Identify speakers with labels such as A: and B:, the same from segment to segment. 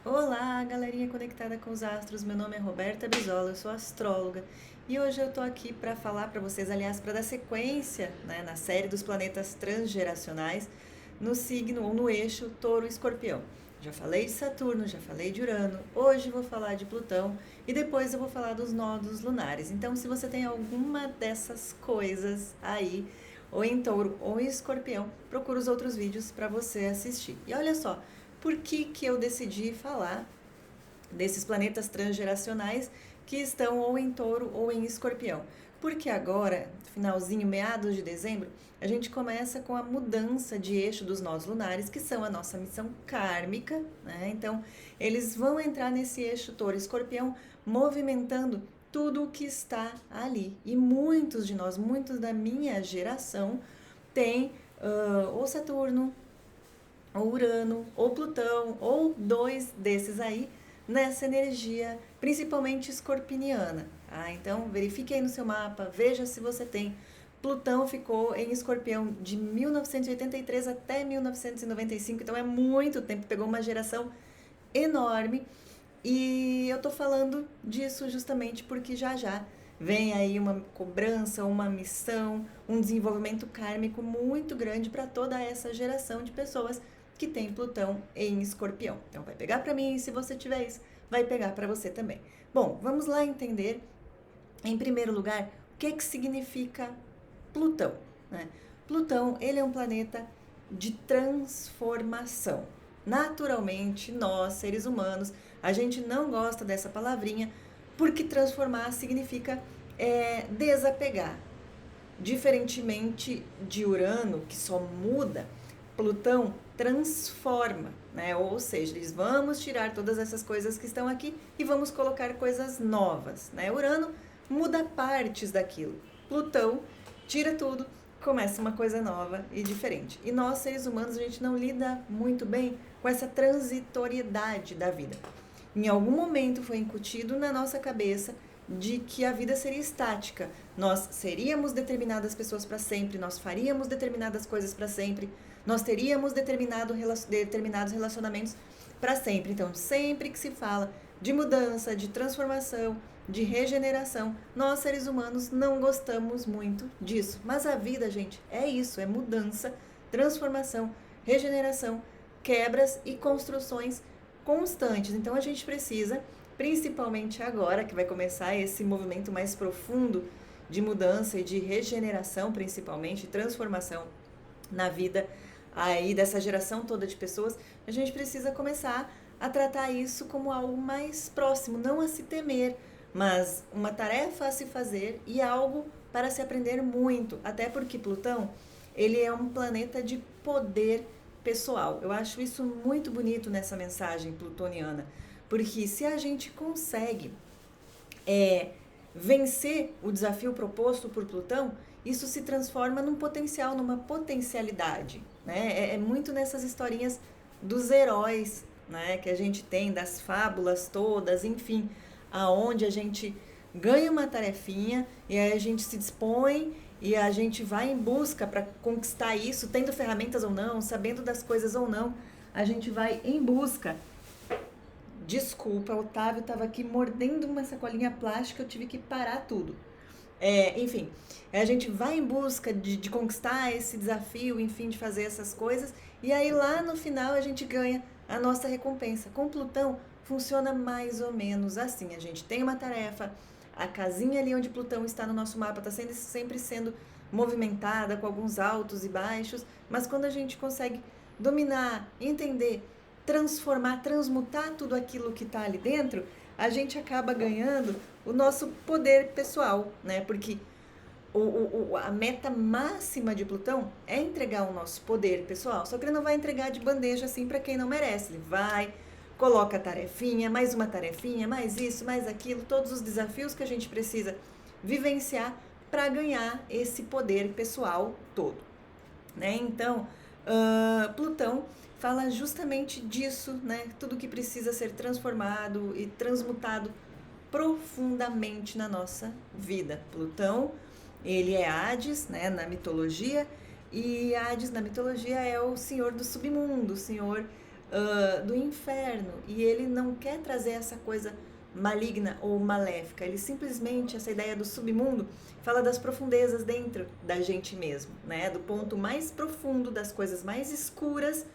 A: Olá, galerinha conectada com os astros. Meu nome é Roberta Brizola, eu sou astróloga e hoje eu tô aqui para falar para vocês, aliás, para dar sequência, né, na série dos planetas transgeracionais no signo ou no eixo Touro-Escorpião. Já falei de Saturno, já falei de Urano, hoje vou falar de Plutão e depois eu vou falar dos nodos lunares. Então, se você tem alguma dessas coisas aí, ou em Touro ou em Escorpião, procura os outros vídeos para você assistir. E olha só, por que eu decidi falar desses planetas transgeracionais que estão ou em Touro ou em Escorpião? Porque agora, finalzinho, meados de dezembro, a gente começa com a mudança de eixo dos nós lunares, que são a nossa missão kármica, né? Então, eles vão entrar nesse eixo Touro-Escorpião, movimentando tudo o que está ali. E muitos de nós, muitos da minha geração, têm ou Saturno, ou Urano, ou Plutão, ou dois desses aí, nessa energia, principalmente escorpiniana. Então, verifique aí no seu mapa, veja se você tem. Plutão ficou em Escorpião de 1983 até 1995, então é muito tempo, pegou uma geração enorme. E eu tô falando disso justamente porque já já vem aí uma cobrança, uma missão, um desenvolvimento kármico muito grande para toda essa geração de pessoas que tem Plutão em Escorpião. Então vai pegar para mim, e se você tiver isso, vai pegar para você também. Bom, vamos lá entender, em primeiro lugar, o que significa Plutão, né? Plutão, ele é um planeta de transformação. Naturalmente, nós, seres humanos, a gente não gosta dessa palavrinha porque transformar significa desapegar. Diferentemente de Urano, que só muda, Plutão transforma, né? Ou seja, eles vamos tirar todas essas coisas que estão aqui e vamos colocar coisas novas, né? Urano muda partes daquilo. Plutão tira tudo, começa uma coisa nova e diferente. E nós, seres humanos, a gente não lida muito bem com essa transitoriedade da vida. Em algum momento foi incutido na nossa cabeça de que a vida seria estática. Nós seríamos determinadas pessoas para sempre, nós faríamos determinadas coisas para sempre, nós teríamos determinados relacionamentos para sempre. Então, sempre que se fala de mudança, de transformação, de regeneração, nós seres humanos não gostamos muito disso. Mas a vida, gente, é isso, é mudança, transformação, regeneração, quebras e construções constantes. Então a gente precisa, principalmente agora que vai começar esse movimento mais profundo de mudança e de regeneração, principalmente transformação na vida aí dessa geração toda de pessoas, a gente precisa começar a tratar isso como algo mais próximo, não a se temer, mas uma tarefa a se fazer e algo para se aprender muito, até porque Plutão, ele é um planeta de poder pessoal. Eu acho isso muito bonito nessa mensagem plutoniana, porque se a gente consegue vencer o desafio proposto por Plutão, isso se transforma num potencial, numa potencialidade, né? É muito nessas historinhas dos heróis, né, que a gente tem, das fábulas todas, enfim, aonde a gente ganha uma tarefinha e aí a gente se dispõe e a gente vai em busca para conquistar isso, tendo ferramentas ou não, sabendo das coisas ou não, a gente vai em busca. Desculpa, o Otávio estava aqui mordendo uma sacolinha plástica, eu tive que parar tudo. Enfim, a gente vai em busca de conquistar esse desafio, enfim, de fazer essas coisas, e aí lá no final a gente ganha a nossa recompensa. Com Plutão funciona mais ou menos assim: a gente tem uma tarefa, a casinha ali onde Plutão está no nosso mapa está sempre sendo movimentada com alguns altos e baixos, mas quando a gente consegue dominar, entender, transformar, transmutar tudo aquilo que está ali dentro, a gente acaba ganhando o nosso poder pessoal, né? Porque a meta máxima de Plutão é entregar o nosso poder pessoal, só que ele não vai entregar de bandeja assim para quem não merece. Ele vai, coloca a tarefinha, mais uma tarefinha, mais isso, mais aquilo, todos os desafios que a gente precisa vivenciar para ganhar esse poder pessoal todo, né? Então, Plutão fala justamente disso, né? Tudo que precisa ser transformado e transmutado profundamente na nossa vida. Plutão, ele é Hades, né, na mitologia, e Hades na mitologia é o senhor do submundo, o senhor do inferno, e ele não quer trazer essa coisa maligna ou maléfica. Ele simplesmente, essa ideia do submundo, fala das profundezas dentro da gente mesmo, né? Do ponto mais profundo, das coisas mais escuras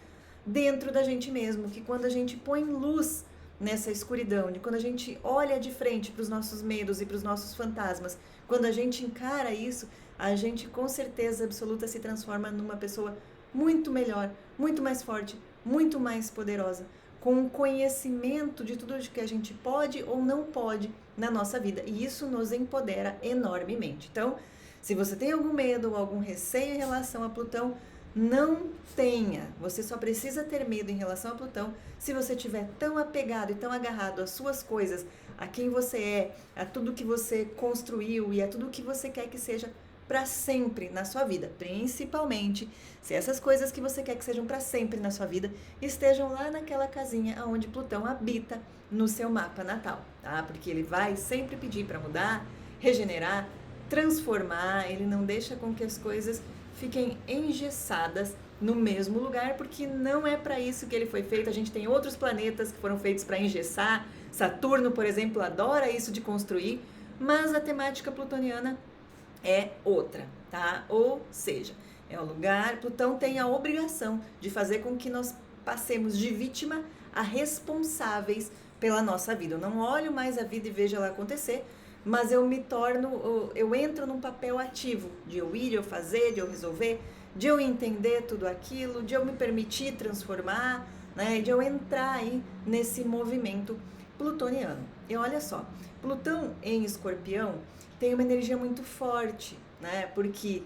A: dentro da gente mesmo, que quando a gente põe luz nessa escuridão, de quando a gente olha de frente para os nossos medos e para os nossos fantasmas, quando a gente encara isso, a gente com certeza absoluta se transforma numa pessoa muito melhor, muito mais forte, muito mais poderosa, com um conhecimento de tudo o que a gente pode ou não pode na nossa vida. E isso nos empodera enormemente. Então, se você tem algum medo ou algum receio em relação a Plutão, não tenha. Você só precisa ter medo em relação a Plutão se você estiver tão apegado e tão agarrado às suas coisas, a quem você é, a tudo que você construiu e a tudo que você quer que seja para sempre na sua vida, principalmente se essas coisas que você quer que sejam para sempre na sua vida estejam lá naquela casinha onde Plutão habita no seu mapa natal, tá? Porque ele vai sempre pedir para mudar, regenerar, transformar, ele não deixa com que as coisas fiquem engessadas no mesmo lugar, porque não é para isso que ele foi feito. A gente tem outros planetas que foram feitos para engessar. Saturno, por exemplo, adora isso de construir, mas a temática plutoniana é outra, tá? Ou seja, é o lugar, Plutão tem a obrigação de fazer com que nós passemos de vítima a responsáveis pela nossa vida. Eu não olho mais a vida e vejo ela acontecer, mas eu entro num papel ativo, de eu ir, de eu fazer, de eu resolver, de eu entender tudo aquilo, de eu me permitir transformar, né? De eu entrar aí nesse movimento plutoniano. E olha só, Plutão em Escorpião tem uma energia muito forte, né? Porque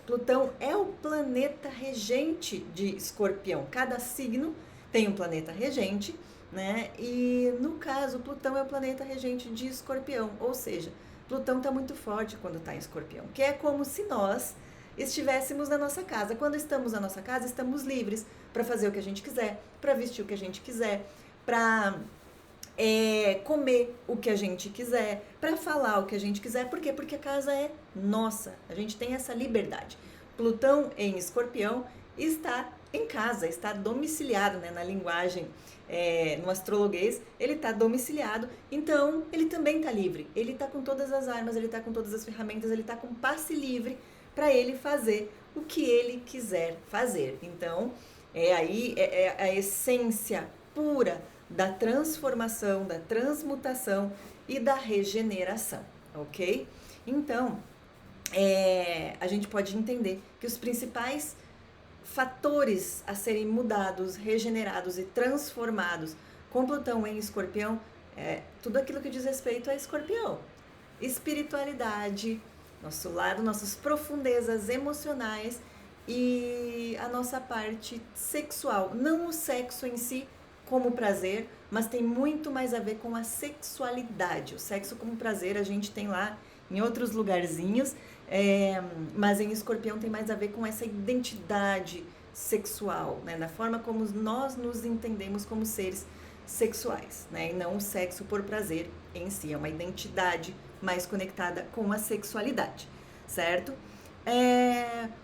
A: Plutão é o planeta regente de Escorpião. Cada signo tem um planeta regente, né? E no caso, Plutão é o planeta regente de Escorpião, ou seja, Plutão está muito forte quando está em Escorpião, que é como se nós estivéssemos na nossa casa. Quando estamos na nossa casa, estamos livres para fazer o que a gente quiser, para vestir o que a gente quiser, para comer o que a gente quiser, para falar o que a gente quiser. Por quê? Porque a casa é nossa, a gente tem essa liberdade. Plutão em Escorpião está em casa, está domiciliado, né, na linguagem, no astrologuês, ele está domiciliado, então ele também está livre, ele está com todas as armas, ele está com todas as ferramentas, ele está com passe livre para ele fazer o que ele quiser fazer. Então, é a essência pura da transformação, da transmutação e da regeneração, ok? Então, a gente pode entender que os principais fatores a serem mudados, regenerados e transformados com Plutão em Escorpião é tudo aquilo que diz respeito a Escorpião. Espiritualidade, nosso lado, nossas profundezas emocionais e a nossa parte sexual. Não o sexo em si como prazer, mas tem muito mais a ver com a sexualidade. O sexo como prazer a gente tem lá em outros lugarzinhos, mas em Escorpião tem mais a ver com essa identidade sexual, né? Na forma como nós nos entendemos como seres sexuais, né? E não o sexo por prazer em si, é uma identidade mais conectada com a sexualidade, certo?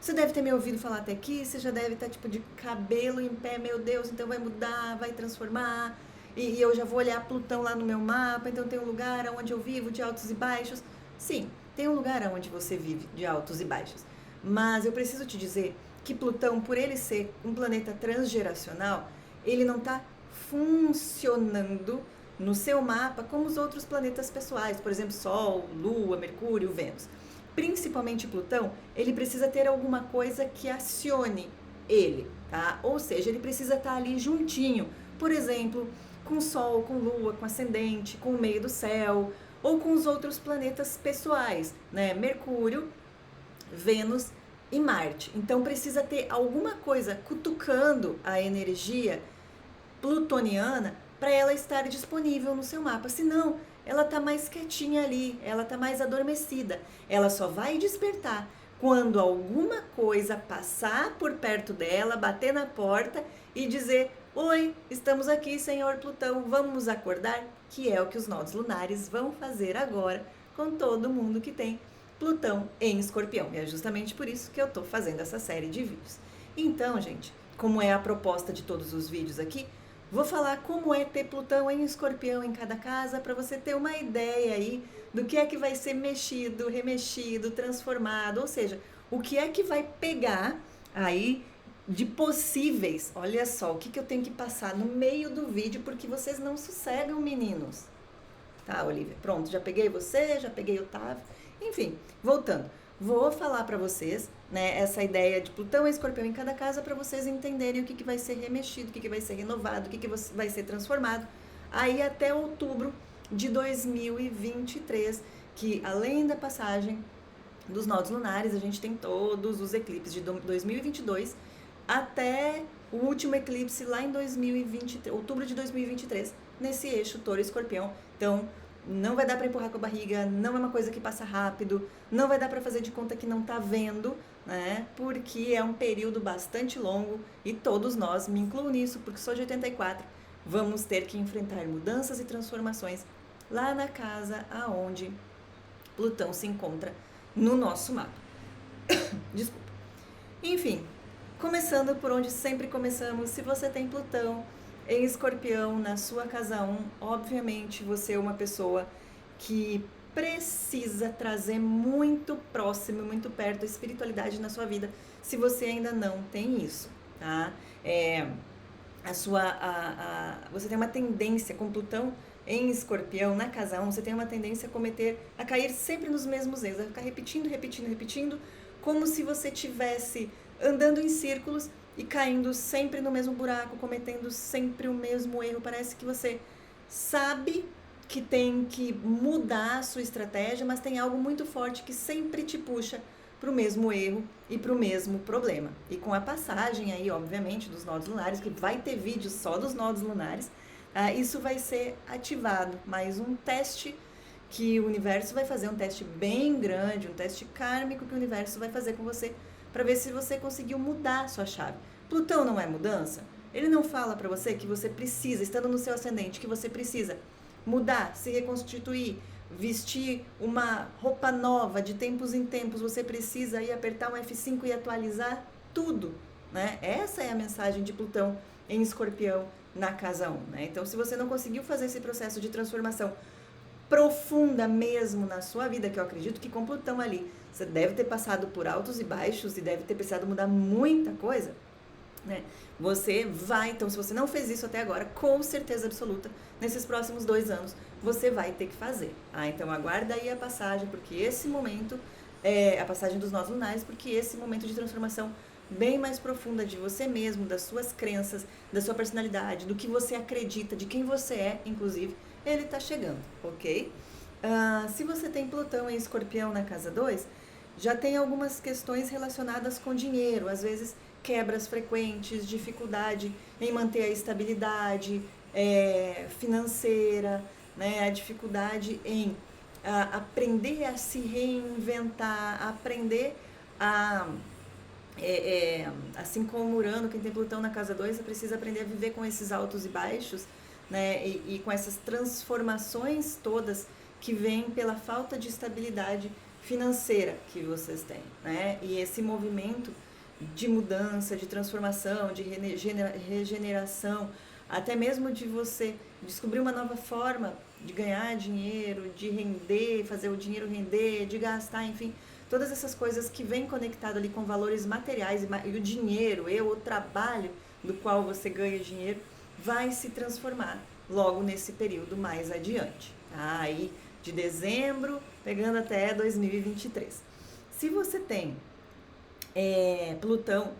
A: Você deve ter me ouvido falar até aqui, você já deve estar tipo de cabelo em pé, meu Deus, então vai mudar, vai transformar, e eu já vou olhar Plutão lá no meu mapa, então tem um lugar onde eu vivo de altos e baixos. Sim, tem um lugar onde você vive de altos e baixos, mas eu preciso te dizer que Plutão, por ele ser um planeta transgeracional, ele não está funcionando no seu mapa como os outros planetas pessoais, por exemplo, Sol, Lua, Mercúrio, Vênus. Principalmente Plutão, ele precisa ter alguma coisa que acione ele, tá? Ou seja, ele precisa estar ali juntinho, por exemplo, com Sol, com Lua, com Ascendente, com o meio do céu, ou com os outros planetas pessoais, né? Mercúrio, Vênus e Marte. Então precisa ter alguma coisa cutucando a energia plutoniana para ela estar disponível no seu mapa. Senão, ela tá mais quietinha ali, ela tá mais adormecida. Ela só vai despertar quando alguma coisa passar por perto dela, bater na porta e dizer: oi, estamos aqui, senhor Plutão, vamos acordar? Que é o que os nodos lunares vão fazer agora com todo mundo que tem Plutão em Escorpião. E é justamente por isso que eu tô fazendo essa série de vídeos. Então, gente, como é a proposta de todos os vídeos aqui, vou falar como é ter Plutão em Escorpião em cada casa, para você ter uma ideia aí do que é que vai ser mexido, remexido, transformado, ou seja, o que é que vai pegar aí de possíveis. Olha só, o que, que eu tenho que passar no meio do vídeo, porque vocês não sossegam, meninos. Tá, Olivia? Pronto, já peguei você, já peguei o Otávio. Enfim, voltando. Vou falar para vocês, né, essa ideia de Plutão e Escorpião em cada casa para vocês entenderem o que, que vai ser remexido, o que, que vai ser renovado, o que, que vai ser transformado aí até outubro de 2023, que além da passagem dos nodos lunares, a gente tem todos os eclipses de 2022 até o último eclipse lá em 2023, outubro de 2023, nesse eixo Touro e Escorpião. Então, não vai dar para empurrar com a barriga, não é uma coisa que passa rápido, não vai dar para fazer de conta que não tá vendo, né? Porque é um período bastante longo e todos nós, me incluo nisso, porque sou de 84, vamos ter que enfrentar mudanças e transformações lá na casa aonde Plutão se encontra no nosso mapa. Desculpa. Enfim, começando por onde sempre começamos, se você tem Plutão em Escorpião na sua casa 1, obviamente você é uma pessoa que precisa trazer muito próximo, muito perto a espiritualidade na sua vida, se você ainda não tem isso, tá? Você tem uma tendência com Plutão em Escorpião na casa 1, você tem uma tendência a cair sempre nos mesmos erros, a ficar repetindo, como se você tivesse andando em círculos e caindo sempre no mesmo buraco, cometendo sempre o mesmo erro. Parece que você sabe que tem que mudar a sua estratégia, mas tem algo muito forte que sempre te puxa para o mesmo erro e para o mesmo problema. E com a passagem aí, obviamente, dos nodos lunares, que vai ter vídeo só dos nodos lunares, isso vai ser ativado. Mais um teste que o universo vai fazer, um teste bem grande, um teste kármico que o universo vai fazer com você, para ver se você conseguiu mudar a sua chave. Plutão não é mudança? Ele não fala para você que você precisa, estando no seu ascendente, que você precisa mudar, se reconstituir, vestir uma roupa nova de tempos em tempos, você precisa ir apertar um F5 e atualizar tudo, né? Essa é a mensagem de Plutão em Escorpião na casa 1, né? Então, se você não conseguiu fazer esse processo de transformação profunda mesmo na sua vida, que eu acredito que com Plutão ali, você deve ter passado por altos e baixos e deve ter precisado mudar muita coisa, né? Você vai, então, se você não fez isso até agora, com certeza absoluta, nesses próximos 2 anos, você vai ter que fazer. Então, aguarda aí a passagem, porque esse momento, a passagem dos nós lunares, porque esse momento de transformação bem mais profunda de você mesmo, das suas crenças, da sua personalidade, do que você acredita, de quem você é, inclusive, ele tá chegando, ok? Se você tem Plutão em Escorpião na casa 2, já tem algumas questões relacionadas com dinheiro, às vezes quebras frequentes, dificuldade em manter a estabilidade financeira, né? A dificuldade em aprender a se reinventar, aprender assim como Urano, quem tem Plutão na casa 2, você precisa aprender a viver com esses altos e baixos, né? E com essas transformações todas que vêm pela falta de estabilidade financeira que vocês têm, né? E esse movimento de mudança, de transformação, de regeneração, até mesmo de você descobrir uma nova forma de ganhar dinheiro, de render, fazer o dinheiro render, de gastar, enfim, todas essas coisas que vêm conectado ali com valores materiais e o dinheiro, o trabalho do qual você ganha dinheiro, vai se transformar logo nesse período mais adiante, tá? Aí de dezembro, pegando até 2023. Se você tem Plutão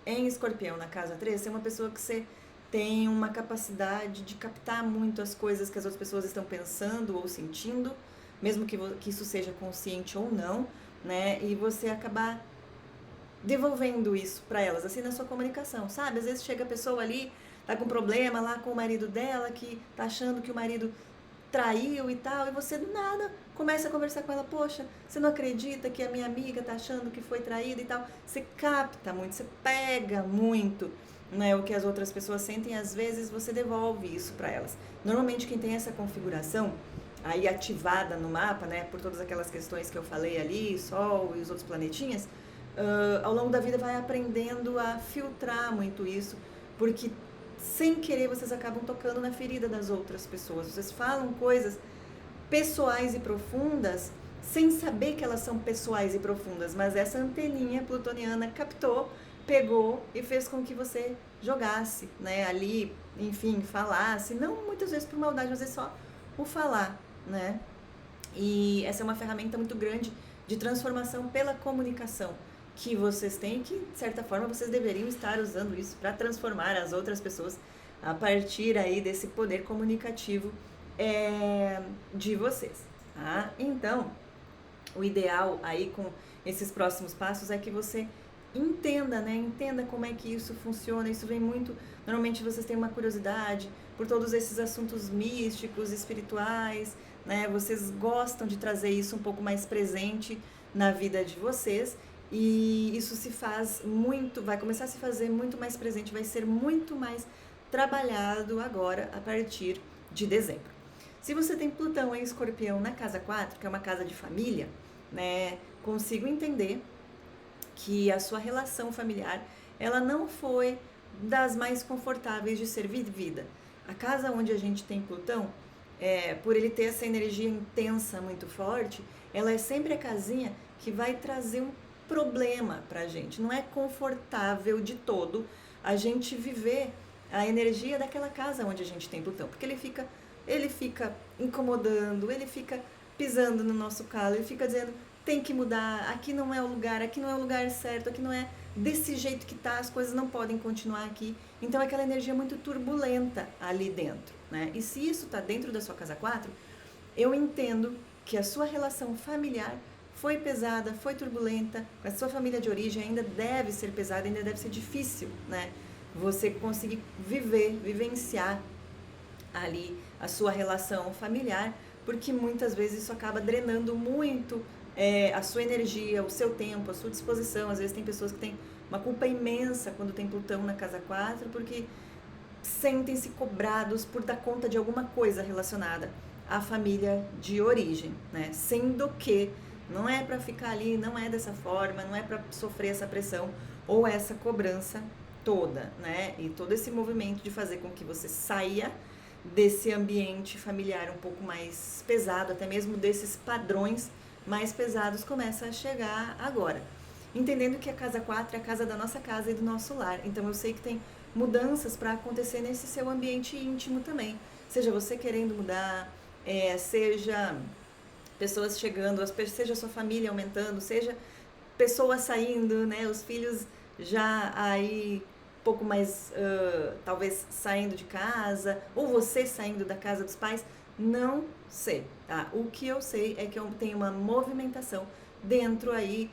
A: em Escorpião na casa 3, você é uma pessoa que você tem uma capacidade de captar muito as coisas que as outras pessoas estão pensando ou sentindo, mesmo que isso seja consciente ou não, né? E você acabar devolvendo isso para elas, assim, na sua comunicação, sabe? Às vezes chega a pessoa ali, tá com problema lá com o marido dela, que tá achando que o marido traiu e tal, e você do nada começa a conversar com ela, poxa, você não acredita que a minha amiga tá achando que foi traída e tal, você capta muito, você pega muito, né, o que as outras pessoas sentem, às vezes você devolve isso para elas. Normalmente quem tem essa configuração aí ativada no mapa, né, por todas aquelas questões que eu falei ali, Sol e os outros planetinhas, ao longo da vida vai aprendendo a filtrar muito isso, porque sem querer vocês acabam tocando na ferida das outras pessoas. Vocês falam coisas pessoais e profundas sem saber que elas são pessoais e profundas, mas essa anteninha plutoniana captou, pegou e fez com que você jogasse, né, ali, enfim, falasse, não muitas vezes por maldade, mas é só o falar, né? E essa é uma ferramenta muito grande de transformação pela comunicação que vocês têm, que de certa forma vocês deveriam estar usando isso para transformar as outras pessoas a partir aí desse poder comunicativo de vocês, tá? Então, o ideal aí com esses próximos passos é que você entenda, né? Entenda como é que isso funciona. Isso vem muito... Normalmente vocês têm uma curiosidade por todos esses assuntos místicos, espirituais, né? Vocês gostam de trazer isso um pouco mais presente na vida de vocês e isso se faz muito... Vai começar a se fazer muito mais presente, vai ser muito mais trabalhado agora a partir de dezembro. Se você tem Plutão em Escorpião na casa 4, que é uma casa de família, né, consigo entender que a sua relação familiar, ela não foi das mais confortáveis de ser vivida. A casa onde a gente tem Plutão, por ele ter essa energia intensa muito forte, ela é sempre a casinha que vai trazer um problema pra gente. Não é confortável de todo a gente viver a energia daquela casa onde a gente tem Plutão, porque ele fica incomodando, ele fica pisando no nosso calo, ele fica dizendo, tem que mudar, aqui não é o lugar certo, aqui não é desse jeito que tá, as coisas não podem continuar aqui. Então é aquela energia muito turbulenta ali dentro, né? E se isso tá dentro da sua casa 4, eu entendo que a sua relação familiar foi pesada, foi turbulenta, a sua família de origem ainda deve ser pesada, ainda deve ser difícil, né? Você conseguir vivenciar ali a sua relação familiar, porque muitas vezes isso acaba drenando muito a sua energia, o seu tempo, a sua disposição. Às vezes tem pessoas que têm uma culpa imensa quando tem Plutão na casa 4, porque sentem-se cobrados por dar conta de alguma coisa relacionada à família de origem, né? Sendo que não é para ficar ali, não é dessa forma, não é para sofrer essa pressão ou essa cobrança toda, né? E todo esse movimento de fazer com que você saia desse ambiente familiar um pouco mais pesado, até mesmo desses padrões mais pesados, começa a chegar agora. Entendendo que a casa 4 é a casa da nossa casa e do nosso lar. Então eu sei que tem mudanças para acontecer nesse seu ambiente íntimo também. Seja você querendo mudar, seja pessoas chegando, seja sua família aumentando, seja pessoas saindo, né? Os filhos já aí pouco mais, talvez saindo de casa, ou você saindo da casa dos pais, não sei, tá? O que eu sei é que eu tenho uma movimentação dentro aí,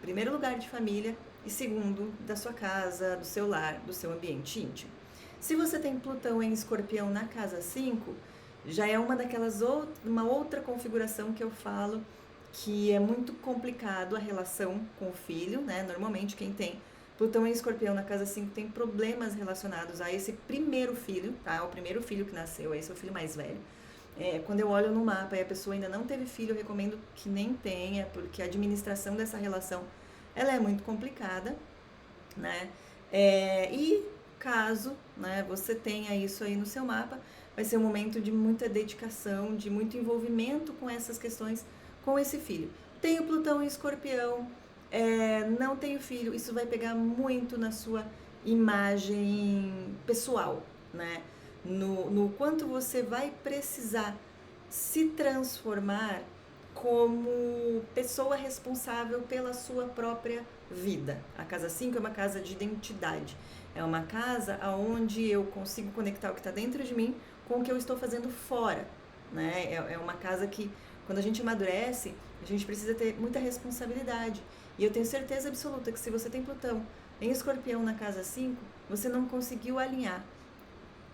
A: primeiro lugar de família e segundo da sua casa, do seu lar, do seu ambiente íntimo. Se você tem Plutão em Escorpião na casa 5, já é uma outra configuração que eu falo que é muito complicado a relação com o filho, né? Normalmente quem tem Plutão em Escorpião na casa 5 tem problemas relacionados a esse primeiro filho, tá? O primeiro filho que nasceu, esse é o filho mais velho. Quando eu olho no mapa e a pessoa ainda não teve filho, eu recomendo que nem tenha, porque a administração dessa relação, ela é muito complicada, né? E caso, né, você tenha isso aí no seu mapa, vai ser um momento de muita dedicação, de muito envolvimento com essas questões, com esse filho. Tenho Plutão em Escorpião, não tenho filho, isso vai pegar muito na sua imagem pessoal, né? No quanto você vai precisar se transformar como pessoa responsável pela sua própria vida. A casa 5 é uma casa de identidade. É uma casa onde eu consigo conectar o que está dentro de mim com o que eu estou fazendo fora, né? É uma casa que, quando a gente amadurece, a gente precisa ter muita responsabilidade. E eu tenho certeza absoluta que se você tem Plutão em Escorpião na casa 5, você não conseguiu alinhar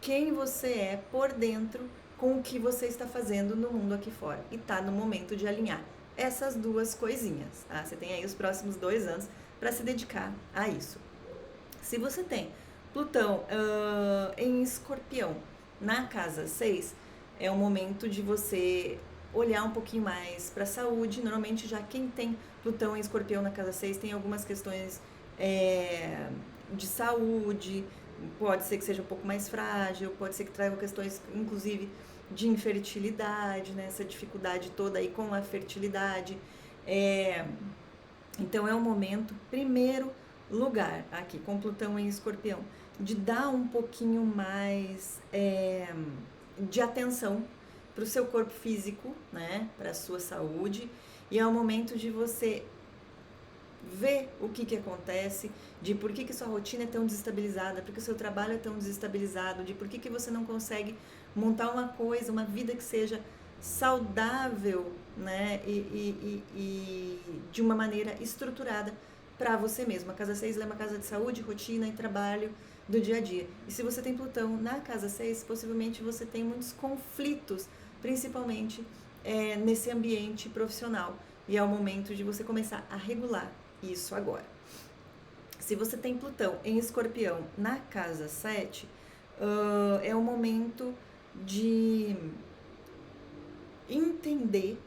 A: quem você é por dentro com o que você está fazendo no mundo aqui fora. E tá no momento de alinhar essas duas coisinhas, tá? Você tem aí os próximos 2 anos para se dedicar a isso. Se você tem Plutão em Escorpião na casa 6, é o momento de você olhar um pouquinho mais para a saúde. Normalmente já quem tem Plutão em Escorpião na casa 6 tem algumas questões de saúde, pode ser que seja um pouco mais frágil, pode ser que traga questões, inclusive, de infertilidade, né? Essa dificuldade toda aí com a fertilidade. Então é um momento, primeiro lugar, aqui com Plutão em Escorpião, de dar um pouquinho mais de atenção para o seu corpo físico, né? Para a sua saúde. E é o momento de você ver o que acontece, de por que sua rotina é tão desestabilizada, por que o seu trabalho é tão desestabilizado, de por que você não consegue montar uma coisa, uma vida que seja saudável, né, e de uma maneira estruturada para você mesmo. A casa 6 é uma casa de saúde, rotina e trabalho do dia a dia. E se você tem Plutão na casa 6, possivelmente você tem muitos conflitos, principalmente nesse ambiente profissional. E é o momento de você começar a regular isso agora. Se você tem Plutão em Escorpião na casa 7, é o momento de entender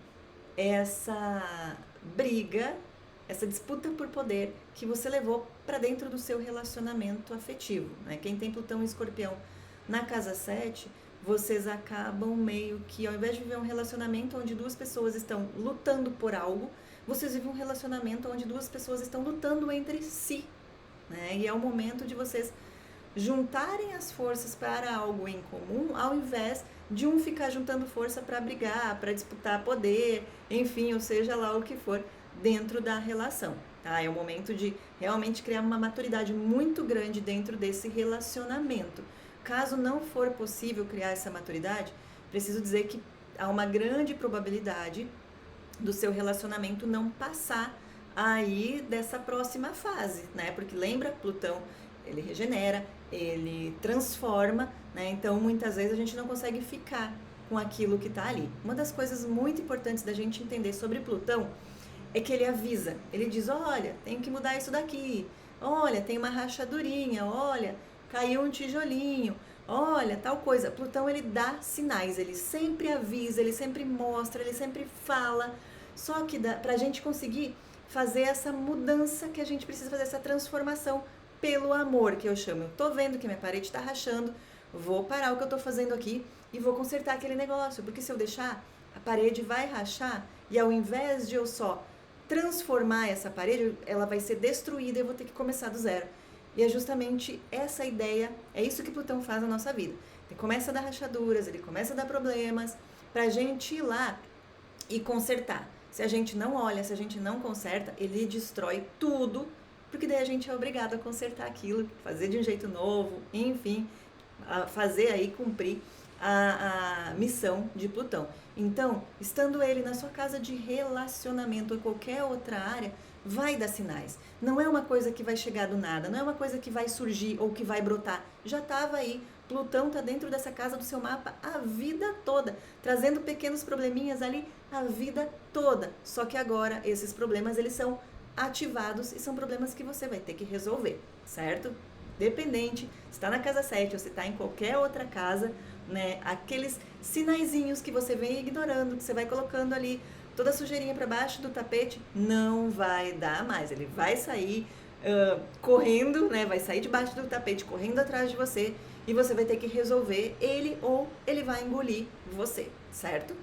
A: essa briga, essa disputa por poder que você levou para dentro do seu relacionamento afetivo, né? Quem tem Plutão em Escorpião na casa 7, vocês acabam meio que, ao invés de viver um relacionamento onde duas pessoas estão lutando por algo, vocês vivem um relacionamento onde duas pessoas estão lutando entre si, né? E é o momento de vocês juntarem as forças para algo em comum, ao invés de um ficar juntando força para brigar, para disputar poder, enfim, ou seja lá o que for, dentro da relação. Tá? É o momento de realmente criar uma maturidade muito grande dentro desse relacionamento. Caso não for possível criar essa maturidade, preciso dizer que há uma grande probabilidade do seu relacionamento não passar aí dessa próxima fase, né? Porque lembra, Plutão, ele regenera, ele transforma, né? Então, muitas vezes a gente não consegue ficar com aquilo que está ali. Uma das coisas muito importantes da gente entender sobre Plutão é que ele avisa, ele diz, olha, tem que mudar isso daqui, olha, tem uma rachadurinha, olha, caiu um tijolinho, olha, tal coisa. Plutão, ele dá sinais, ele sempre avisa, ele sempre mostra, ele sempre fala, só que pra gente conseguir fazer essa mudança que a gente precisa fazer, essa transformação pelo amor, que eu chamo. Eu tô vendo que minha parede tá rachando, vou parar o que eu tô fazendo aqui e vou consertar aquele negócio, porque se eu deixar, a parede vai rachar e ao invés de eu só transformar essa parede, ela vai ser destruída e eu vou ter que começar do zero. E é justamente essa ideia, é isso que Plutão faz na nossa vida. Ele começa a dar rachaduras, ele começa a dar problemas, pra gente ir lá e consertar. Se a gente não olha, se a gente não conserta, ele destrói tudo, porque daí a gente é obrigado a consertar aquilo, fazer de um jeito novo, enfim, a fazer aí cumprir a missão de Plutão. Então, estando ele na sua casa de relacionamento ou qualquer outra área, vai dar sinais. Não é uma coisa que vai chegar do nada, não é uma coisa que vai surgir ou que vai brotar. Já estava aí. Plutão está dentro dessa casa do seu mapa a vida toda, trazendo pequenos probleminhas ali a vida toda. Só que agora esses problemas eles são ativados e são problemas que você vai ter que resolver, certo? Dependente, se está na casa 7 ou se está em qualquer outra casa, né? Aqueles sinaizinhos que você vem ignorando, que você vai colocando ali toda a sujeirinha para baixo do tapete, não vai dar mais. Ele vai sair correndo, né? Vai sair debaixo do tapete, correndo atrás de você e você vai ter que resolver ele ou ele vai engolir você, certo?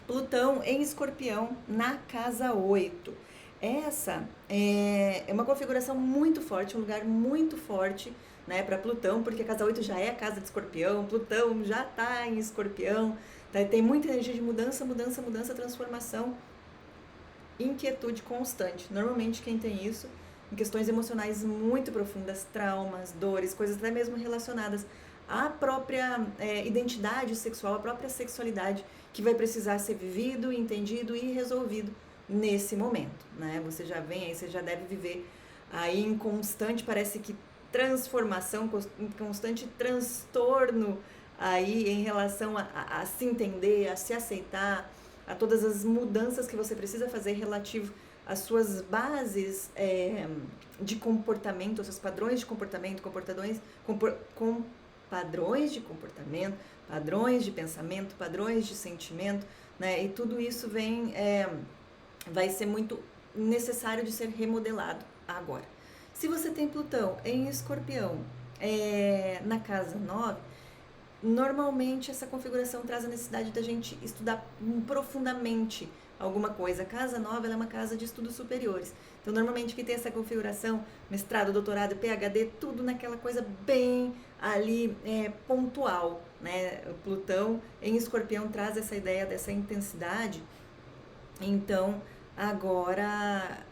A: Plutão em Escorpião na casa 8. Essa é uma configuração muito forte, um lugar muito forte, né, para Plutão, porque a casa 8 já é a casa de Escorpião, Plutão já está em Escorpião, tá? Tem muita energia de mudança, mudança, mudança, transformação, inquietude constante. Normalmente quem tem isso, em questões emocionais muito profundas, traumas, dores, coisas até mesmo relacionadas à própria identidade sexual, à própria sexualidade, que vai precisar ser vivido, entendido e resolvido nesse momento, né? Você já vem aí, você já deve viver aí em constante, parece que transformação, em constante transtorno aí em relação a se entender, a se aceitar, a todas as mudanças que você precisa fazer relativo às suas bases de comportamento, aos seus padrões de comportamento, padrões de comportamento, padrões de pensamento, padrões de sentimento, né? E tudo isso vai ser muito necessário de ser remodelado agora. Se você tem Plutão em Escorpião na casa 9, normalmente essa configuração traz a necessidade da gente estudar profundamente alguma coisa. A casa 9 ela é uma casa de estudos superiores. Então, normalmente, quem tem essa configuração, mestrado, doutorado, PhD, tudo naquela coisa bem ali pontual, né? O Plutão em Escorpião traz essa ideia dessa intensidade. Então, agora,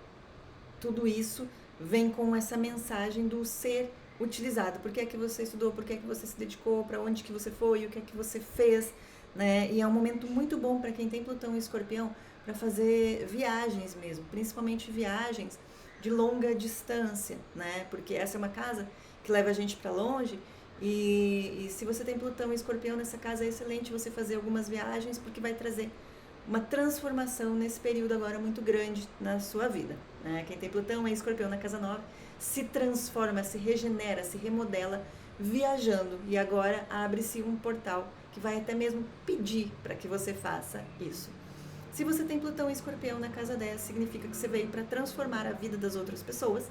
A: tudo isso vem com essa mensagem do ser utilizado. Por que é que você estudou? Por que é que você se dedicou? Para onde que você foi? O que é que você fez? Né? E é um momento muito bom para quem tem Plutão em Escorpião para fazer viagens mesmo, principalmente viagens de longa distância, né? Porque essa é uma casa que leva a gente para longe e se você tem Plutão em Escorpião nessa casa é excelente você fazer algumas viagens porque vai trazer uma transformação nesse período agora muito grande na sua vida, né? Quem tem Plutão em Escorpião na casa 9 se transforma, se regenera, se remodela viajando e agora abre-se um portal que vai até mesmo pedir para que você faça isso. Se você tem Plutão em Escorpião na casa 10, significa que você veio para transformar a vida das outras pessoas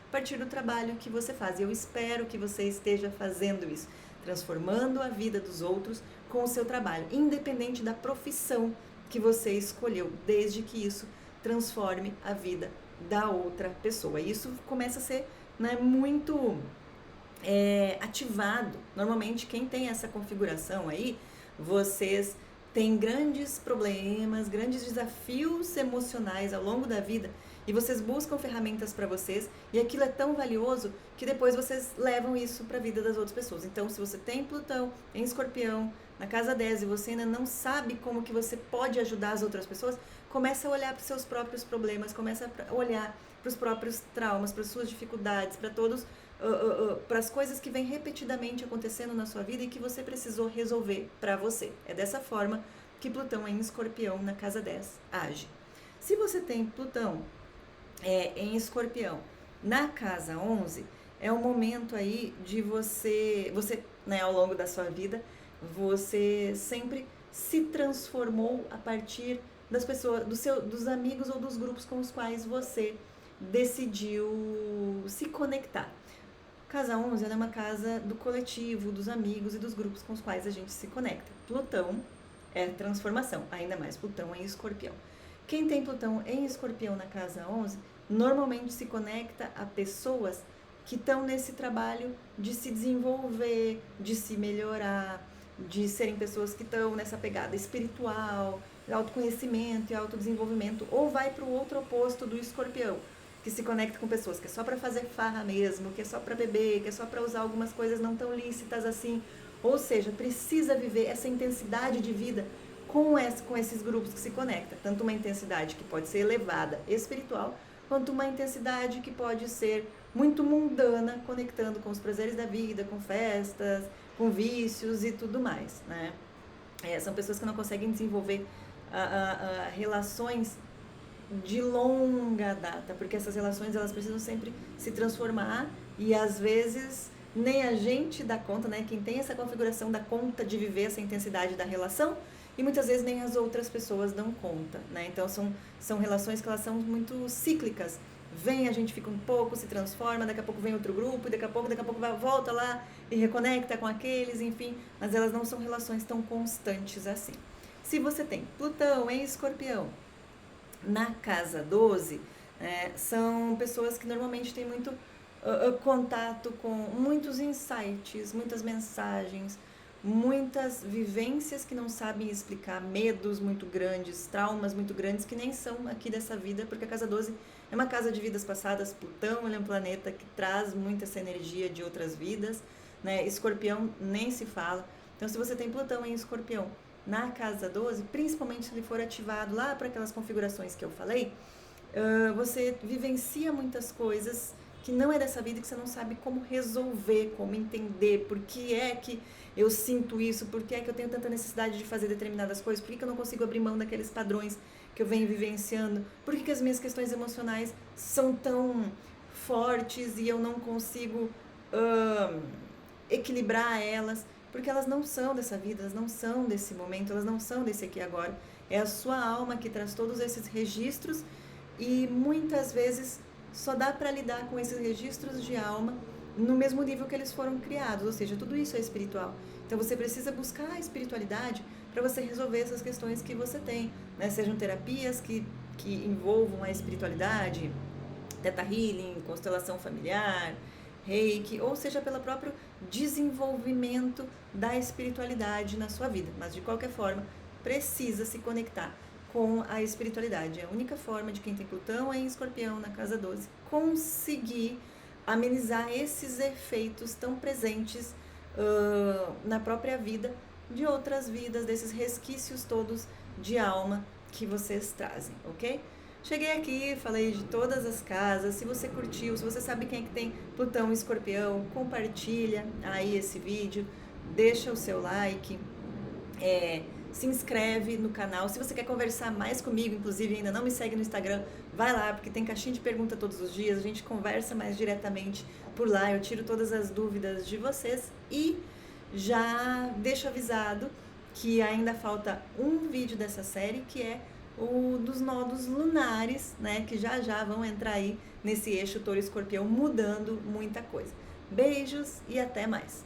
A: a partir do trabalho que você faz. E eu espero que você esteja fazendo isso, transformando a vida dos outros com o seu trabalho, independente da profissão que você escolheu, desde que isso transforme a vida da outra pessoa. E isso começa a ser, né, muito ativado. Normalmente, quem tem essa configuração aí, vocês têm grandes problemas, grandes desafios emocionais ao longo da vida e vocês buscam ferramentas para vocês e aquilo é tão valioso que depois vocês levam isso para a vida das outras pessoas. Então, se você tem Plutão em Escorpião na casa 10 e você ainda não sabe como que você pode ajudar as outras pessoas, começa a olhar para os seus próprios problemas, começa a olhar para os próprios traumas, para as suas dificuldades, para todos para as coisas que vêm repetidamente acontecendo na sua vida e que você precisou resolver para você. É dessa forma que Plutão em Escorpião na casa 10 age. Se você tem Plutão em Escorpião na casa 11, é um momento aí de você, né, ao longo da sua vida, você sempre se transformou a partir das pessoas, dos amigos ou dos grupos com os quais você decidiu se conectar. Casa 11 é uma casa do coletivo, dos amigos e dos grupos com os quais a gente se conecta. Plutão é transformação, ainda mais Plutão em Escorpião. Quem tem Plutão em Escorpião na casa 11, normalmente se conecta a pessoas que estão nesse trabalho de se desenvolver, de se melhorar, de serem pessoas que estão nessa pegada espiritual, autoconhecimento e autodesenvolvimento, ou vai para o outro oposto do Escorpião, que se conecta com pessoas que é só para fazer farra mesmo, que é só para beber, que é só para usar algumas coisas não tão lícitas assim. Ou seja, precisa viver essa intensidade de vida com esses grupos que se conectam. Tanto uma intensidade que pode ser elevada, espiritual, quanto uma intensidade que pode ser muito mundana, conectando com os prazeres da vida, com festas, com vícios e tudo mais, né? São pessoas que não conseguem desenvolver relações de longa data, porque essas relações elas precisam sempre se transformar e às vezes nem a gente dá conta, né? Quem tem essa configuração dá conta de viver essa intensidade da relação e muitas vezes nem as outras pessoas dão conta, né? Então são relações que elas são muito cíclicas. Vem, a gente fica um pouco, se transforma, daqui a pouco vem outro grupo, e daqui a pouco volta lá e reconecta com aqueles, enfim, mas elas não são relações tão constantes assim. Se você tem Plutão em Escorpião na casa 12, são pessoas que normalmente têm muito contato com muitos insights, muitas mensagens, muitas vivências que não sabem explicar, medos muito grandes, traumas muito grandes que nem são aqui dessa vida, porque a casa 12 é uma casa de vidas passadas. Plutão ele é um planeta que traz muito essa energia de outras vidas, né? Escorpião nem se fala. Então, se você tem Plutão em Escorpião na casa 12, principalmente se ele for ativado lá para aquelas configurações que eu falei, você vivencia muitas coisas que não é dessa vida, que você não sabe como resolver, como entender, por que é que eu sinto isso, por que é que eu tenho tanta necessidade de fazer determinadas coisas, por que eu não consigo abrir mão daqueles padrões que eu venho vivenciando, por que as minhas questões emocionais são tão fortes e eu não consigo equilibrar elas, porque elas não são dessa vida, elas não são desse momento, elas não são desse aqui e agora. É a sua alma que traz todos esses registros e muitas vezes só dá para lidar com esses registros de alma no mesmo nível que eles foram criados, ou seja, tudo isso é espiritual. Então você precisa buscar a espiritualidade para você resolver essas questões que você tem, né? Sejam terapias que envolvam a espiritualidade, Theta Healing, constelação familiar, Reiki, ou seja, pelo próprio desenvolvimento da espiritualidade na sua vida. Mas de qualquer forma, precisa se conectar com a espiritualidade. A única forma de quem tem Plutão em Escorpião na casa 12 conseguir amenizar esses efeitos tão presentes na própria vida de outras vidas, desses resquícios todos de alma que vocês trazem, ok? Cheguei aqui, falei de todas as casas. Se você curtiu, se você sabe quem é que tem Plutão e Escorpião, compartilha aí esse vídeo, deixa o seu like, se inscreve no canal. Se você quer conversar mais comigo, inclusive ainda não me segue no Instagram, vai lá, porque tem caixinha de pergunta todos os dias, a gente conversa mais diretamente por lá, eu tiro todas as dúvidas de vocês e já deixo avisado que ainda falta um vídeo dessa série, que é o dos nodos lunares, né, que já vão entrar aí nesse eixo Touro-Escorpião, mudando muita coisa. Beijos e até mais!